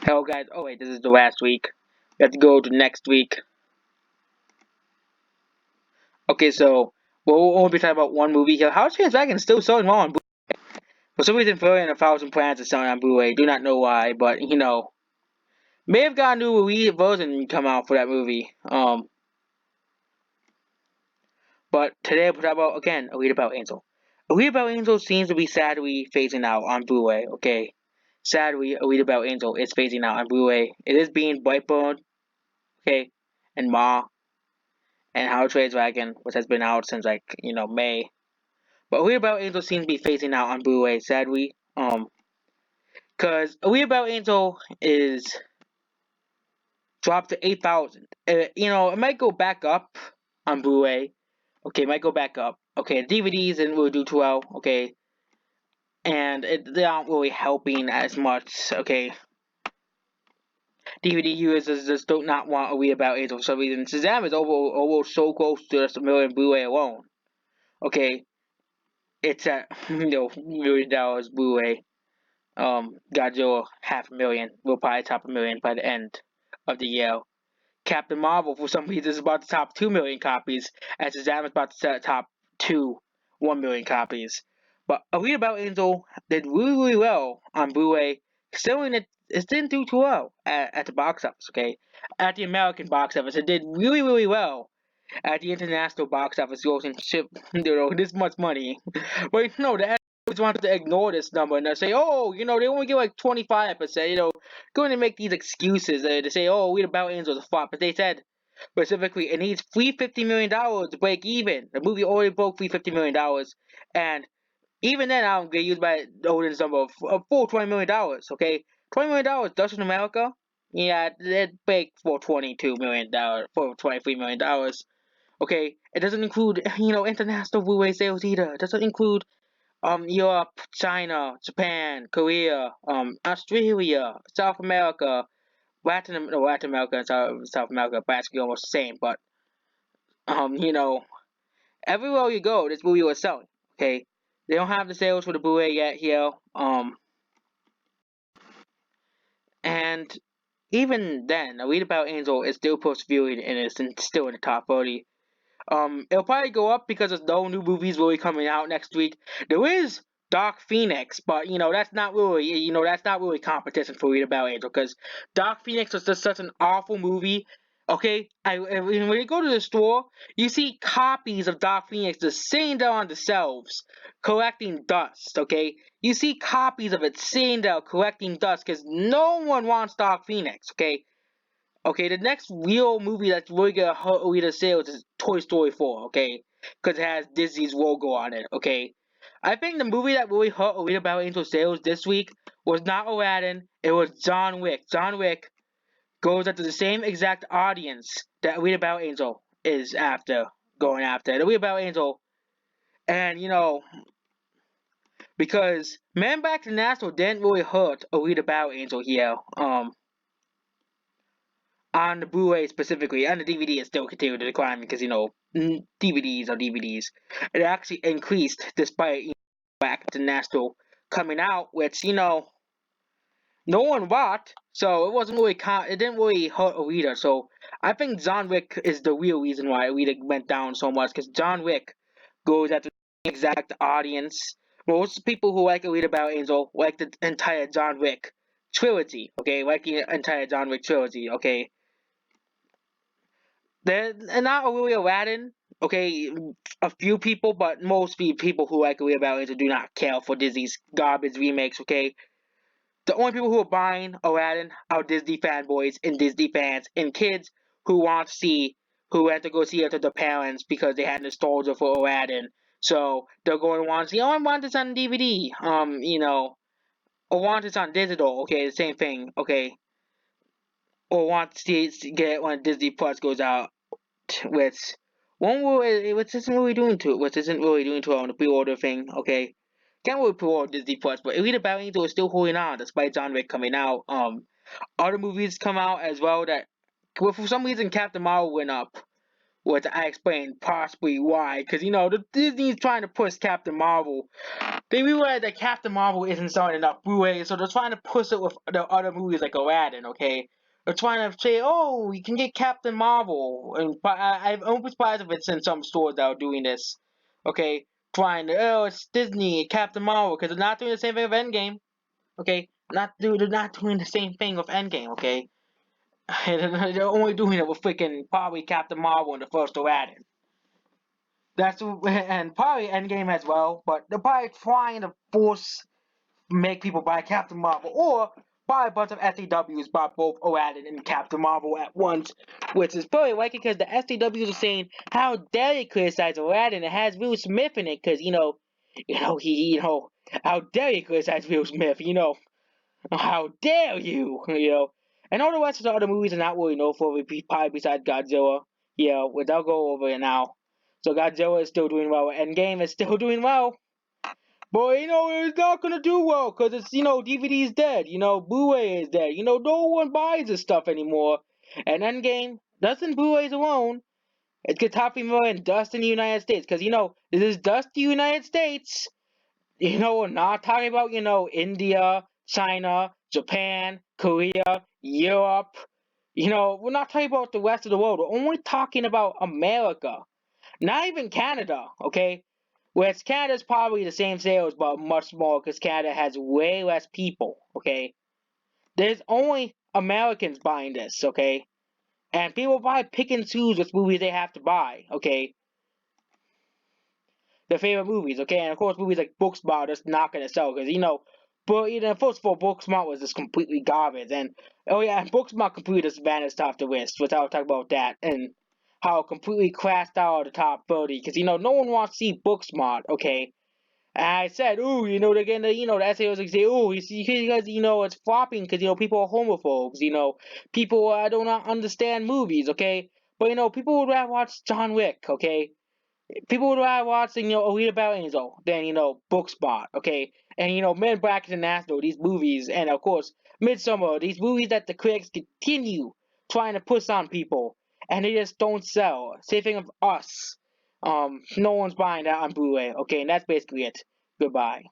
Hello guys, oh wait, this is the last week. We have to go to next week. Okay, so we'll only be talking about one movie here. How Chance Dragon is still selling well on Blu-ray. For some reason, Furry 1,000 Plans is selling on Blu-ray. Do not know why, but may have got a new version come out for that movie. But today we'll talk about again Alita Battle Angel. Alita Battle Angel seems to be sadly phasing out on Blu-ray. Okay, sadly, Alita Battle Angel is phasing out on Blu-ray. It is being Brightburn, okay, and Ma. And How to Train Your Dragon, which has been out since May. But Alita Battle Angel seems to be phasing out on Blu-ray, sadly. Cause Alita Battle Angel is dropped to 8,000. It might go back up on Blu-ray. Okay, it might go back up. Okay, DVDs didn't really do too well. Okay, and they aren't really helping as much. Okay, DVD users just do not want Alita Battle Angel for some reason. Shazam is almost so close to just a million Blu-ray alone. Okay, it's at $1 million Blu-ray. Godzilla 500,000 will probably top 1 million by the end of the year. Captain Marvel for some reason is about to top 2 million copies, as Shazam is about to top 1 million copies. But Alita Battle Angel did really well on Blu-ray, considering it didn't do too well at the box office. Okay, at the American box office, it did really well. At the international box office, grossing this much money. But the always wanted to ignore this number and they say, oh, they only get like 25%. Going to make these excuses to say, oh, we about Angels a flop. But they said specifically it needs $350 million to break even. The movie already broke $350 million, and even then, I don't get used by the audience number of full $20 million. Okay, $20 million just in America. Yeah, it break for $22 million, for $23 million. Okay, it doesn't include international Blu-ray sales either. It doesn't include Europe, China, Japan, Korea, Australia, South America, Latin America and South America practically almost the same, but you know, everywhere you go, this movie was selling. Okay, they don't have the sales for the Blu-ray yet here, and even then, A Read About Angel is still persevering and is still in the top 30. It'll probably go up because there's no new movies really coming out next week. There is Dark Phoenix, but that's not really competition for Read About Angel because Dark Phoenix was just such an awful movie. Okay, when you go to the store, you see copies of Dark Phoenix just sitting there on the shelves, collecting dust. Okay, you see copies of it sitting there collecting dust because no one wants Dark Phoenix. Okay, the next real movie that's really gonna hurt Alita sales is Toy Story 4, okay? Because it has Disney's logo on it, okay? I think the movie that really hurt Alita Battle Angel sales this week was not Aladdin, it was John Wick. John Wick goes after the same exact audience that Alita Battle Angel is going after. Alita Battle Angel, and because Man Back to National didn't really hurt Alita Battle Angel here. On the Blu-ray specifically, and the DVD is still continuing to decline because DVDs are DVDs. It actually increased despite Back to National coming out, which no one bought, so it didn't really hurt Alita. So I think John Wick is the real reason why Alita went down so much because John Wick goes at the exact audience. Most people who like Alita Battle Angel like the entire John Wick trilogy. Okay, like the entire John Wick trilogy. Okay. They're not really Aladdin. Okay, a few people, but most people who like Alita Battle Angel do not care for Disney's garbage remakes. Okay, the only people who are buying Aladdin are Disney fanboys and Disney fans and kids who have to go see it to their parents because they had nostalgia for Aladdin. So they're going to want to see. Oh, I want this on DVD. Or want this on digital. Okay, the same thing. Okay, or want to get it when Disney Plus goes out. Which which isn't really doing too well on the pre-order thing. Okay, can't really pre-order Disney Plus, but Elite Battle Angel is still holding on despite John Wick coming out. Other movies come out as well that, well, for some reason Captain Marvel went up, which I explained possibly why. Because, the Disney's trying to push Captain Marvel. They realize that Captain Marvel isn't selling enough Blu-ray, so they're trying to push it with the other movies like Aladdin, okay? They're trying to say, oh, you can get Captain Marvel. And I'm surprised if it's in some stores that are doing this, okay? Trying to, oh, it's Disney, Captain Marvel, because they're not doing the same thing with Endgame, okay? They're not doing the same thing with Endgame, okay? They're only doing it with freaking probably Captain Marvel and the first Aladdin. And probably Endgame as well, but they're probably trying to make people buy Captain Marvel, or buy a bunch of SJWs buy both Aladdin and Captain Marvel at once, which is probably likely because the SJWs are saying, how dare you criticize Aladdin? It has Will Smith in it, because how dare you criticize Will Smith? How dare you? And all the rest of the other movies are not really known for, probably besides Godzilla. Which I'll go over it now. So Godzilla is still doing well. Endgame is still doing well. But, it's not gonna do well, because it's, DVD's dead. Blu-ray is dead. No one buys this stuff anymore. And Endgame doesn't Blu-rays alone. It gets top more than dust in the United States. Because, this is dust the United States. We're not talking about, India, China, Japan, Korea, Europe. We're not talking about the rest of the world. We're only talking about America. Not even Canada, okay? Whereas Canada's probably the same sales, but much smaller because Canada has way less people, okay? There's only Americans buying this, okay? And people probably pick and choose which movies they have to buy, okay? Their favorite movies, okay? And of course, movies like Booksmart are just not gonna sell because but first of all, Booksmart was just completely garbage, and oh yeah, and Booksmart completely just vanished off the list. Which I'll talk about that and how it completely crashed out of the top 30 because no one wants to see Booksmart, okay? And I said, ooh, they're gonna, the essay was like, say, ooh, because it's flopping because people are homophobes, people do not understand movies, okay? But people would rather watch John Wick, okay? People would rather watch, Alita Battle Angel than, Booksmart, okay? And, Men in Black International, these movies, and of course, Midsummer, these movies that the critics continue trying to push on people, and they just don't sell. Same thing of Us. No one's buying that on Blu-ray, okay? And that's basically it. Goodbye.